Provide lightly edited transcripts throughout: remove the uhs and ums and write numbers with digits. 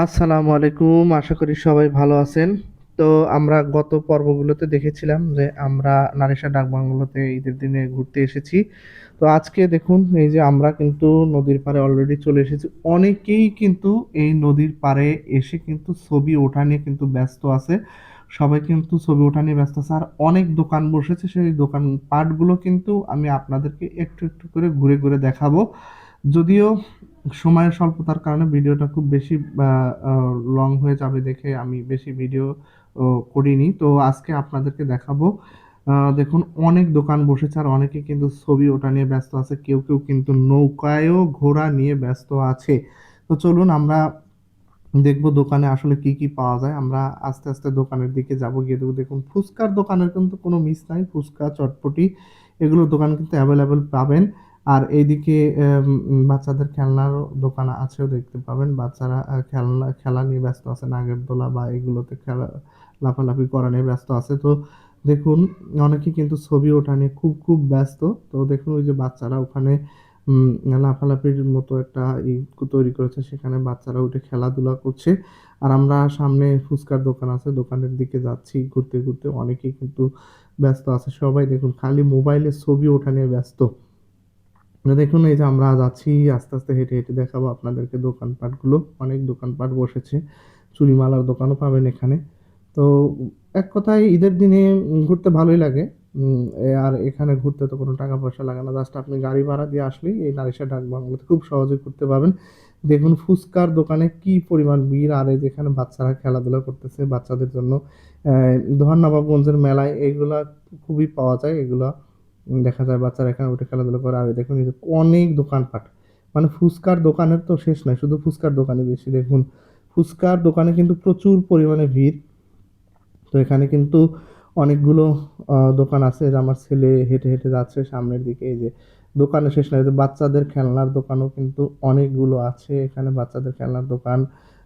আসসালামু আলাইকুম। আশা করি সবাই ভালো আছেন। তো আমরা গত পর্বগুলোতে দেখেছিলাম যে আমরা নারিশা ডাকবাংলোতে ঈদের দিনে ঘুরতে এসেছি। তো আজকে দেখুন এই যে আমরা কিন্তু নদীর পাড়ে অলরেডি চলে এসেছি। অনেকেই কিন্তু এই নদীর পাড়ে এসে কিন্তু ছবি ওঠা নিয়ে কিন্তু ব্যস্ত আছে। সবাই কিন্তু ছবি ওঠা নিয়ে ব্যস্ত আছে। আর অনেক দোকান বসেছে। সেই দোকানপাটগুলো কিন্তু আমি আপনাদেরকে একটু করে ঘুরে দেখাবো। যদিও সময়ের স্বল্পতার কারণে ভিডিওটা খুব বেশি আ আ লং হয়ে যাবে দেখে আমি বেশি ভিডিও করিনি। তো আজকে আপনাদেরকে দেখাবো। দেখুন অনেক দোকান বসেছে আর অনেকে কিন্তু ছবি ওঠা নিয়ে ব্যস্ত আছে। কেউ কিন্তু নৌকায়ও ঘোরা নিয়ে ব্যস্ত আছে। তো চলুন আমরা দেখব দোকানে আসলে কি পাওয়া যায়। আমরা আস্তে দোকানের দিকে যাবো। গিয়ে দেখুন ফুচকার দোকানের কিন্তু কোনো মিস নাই। ফুচকা, চটপটি এগুলোর দোকান কিন্তু এভেইলেবল পাবেন। আর এইদিকে বাচ্চাদের খেলনারও দোকান আছেও দেখতে পাবেন। বাচ্চারা খেলা নিয়ে ব্যস্ত আছে। নাগরদোলা বা এগুলোতে লাফালাফি করা নিয়ে ব্যস্ত আছে। তো দেখুন অনেকেই কিন্তু ছবি ওঠা নিয়ে খুব ব্যস্ত। তো দেখুন ওই যে বাচ্চারা ওখানে উম লাফালাফির মতো একটা তৈরি করেছে। সেখানে বাচ্চারা উঠে খেলাধুলা করছে। আর আমরা সামনে ফুচকার দোকান আছে। দোকানের দিকে যাচ্ছি ঘুরতে অনেকেই কিন্তু ব্যস্ত আছে। সবাই দেখুন খালি মোবাইলে ছবি ওঠা নিয়ে ব্যস্ত। দেখুন এই যে আমরা যাচ্ছি আস্তে হেঁটে দেখাবো আপনাদেরকে দোকানপাটগুলো। অনেক দোকানপাট বসেছে। চুড়িমালার দোকানও পাবেন এখানে। তো এক কথায় ঈদের দিনে ঘুরতে ভালোই লাগে। আর এখানে ঘুরতে তো কোনো টাকা পয়সা লাগে না। জাস্ট আপনি গাড়ি ভাড়া দিয়ে আসলেই এই নারিশা ডাকবাংলোতে খুব সহজে ঘুরতে পারবেন। দেখুন ফুচকার দোকানে কি পরিমাণ ভিড় আর এই যেখানে বাচ্চারা খেলাধুলা করতেছে বাচ্চাদের জন্য দোহার নবাবগঞ্জের মেলায় এগুলা খুবই পাওয়া যায়। এগুলা দেখা যায় বাচ্চারা এখানে উঠে খেলাধুলা করে। আর দেখুন এই যে অনেক দোকানপাট। মানে ফুচকার দোকানের তো শেষ নাই। শুধু ফুচকার দোকানই বেশি দেখুন। ফুচকার দোকানে কিন্তু প্রচুর পরিমাণে ভিড়। তো এখানে কিন্তু অনেকগুলো দোকান আছে। এই যে আমার ছেলে হেঁটে যাচ্ছে সামনের দিকে। এই যে দোকানের শেষ নাই। এই যে বাচ্চাদের খেলনার দোকানও কিন্তু অনেকগুলো আছে। এখানে বাচ্চাদের খেলনার দোকান,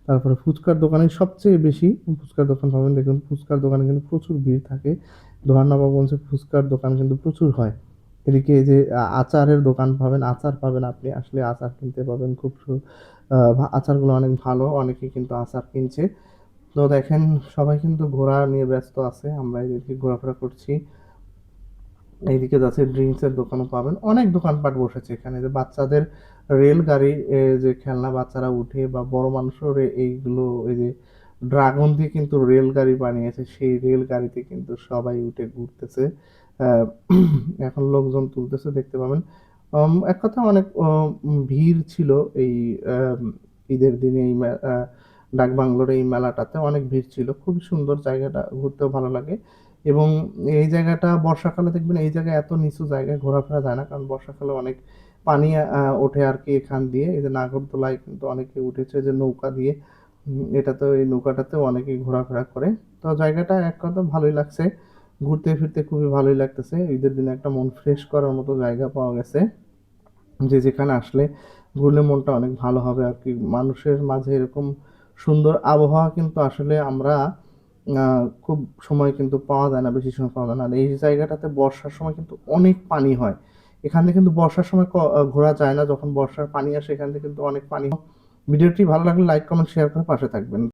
তারপরে ফুচকার দোকানে সবচেয়ে বেশি ফুচকার দোকান পাবেন। দেখুন ফুচকার দোকানে কিন্তু প্রচুর ভিড় থাকে। দোহার-নবাবগঞ্জে ফুচকার দোকান কিন্তু প্রচুর হয়। এদিকে এই যে আচারের দোকান পাবেন, আচার পাবেন আপনি আসলে আচার কিনতে পাবেন খুব সু আ ভা আচারগুলো অনেক ভালো। অনেকেই কিন্তু আচার কিনছে। তো দেখেন সবাই কিন্তু ঘোরা নিয়ে ব্যস্ত আছে। আমরা এদিকে ঘোরাফেরা করছি। এইদিকে যাচ্ছে ড্রিংকস এর দোকানও পাবেন। অনেক দোকানপাট বসেছে এখানে যে বাচ্চাদের রেলগাড়ি যে খেলনা বাচ্চারা উঠে বা বড় মানুষও এইগুলো এই যে ড্রাগন দিয়ে কিন্তু রেলগাড়ি বানিয়েছে। সেই রেলগাড়িতে কিন্তু সবাই উঠে ঘুরতেছে। আ এখন লোকজন তুলতেছে দেখতে পাবেন। এক কথায় অনেক ভিড় ছিল এই ঈদের দিনে এই ডাকবাংলোর এই মেলাটাতে অনেক ভিড় ছিল। খুবই সুন্দর জায়গাটা, ঘুরতেও ভালো লাগে এবং এই জায়গাটা বর্ষাকালে দেখবেন এই জায়গায় এত নিচু জায়গায় ঘোরাফেরা যায় না। কারণ বর্ষাকালে অনেক পানি ওঠে আরকি এখান দিয়ে। এই যে নাগরদোলায় কিন্তু অনেকে উঠেছে যে নৌকা দিয়ে। এটাতেও এই নৌকাটাতেও অনেকেই ঘোরাফেরা করে। তো জায়গাটা এক কথায় ভালোই লাগছে। ঘুরতে ফিরতে খুবই ভালোই লাগতেছে। ঈদের দিনে একটা মন ফ্রেশ করার মতো জায়গা পাওয়া গেছে। যে যেখানে আসলে ঘুরলে মনটা অনেক ভালো হবে আরকি। মানুষের মাঝে এরকম সুন্দর আবহাওয়া কিন্তু আসলে আমরা আ খুব সময় কিন্তু পাওয়া যায় না, বেশি সময় পাওয়া যায় না। আর এই জায়গাটাতে বর্ষার সময় কিন্তু অনেক পানি হয়। এখানে কিন্তু বর্ষার সময় ঘোরা যায় না। যখন বর্ষার পানি আসে এখান থেকে কিন্তু অনেক পানি হয়। ভিডিওটি ভালো লাগলে লাইক, কমেন্ট, শেয়ার করে পাশে থাকবেন।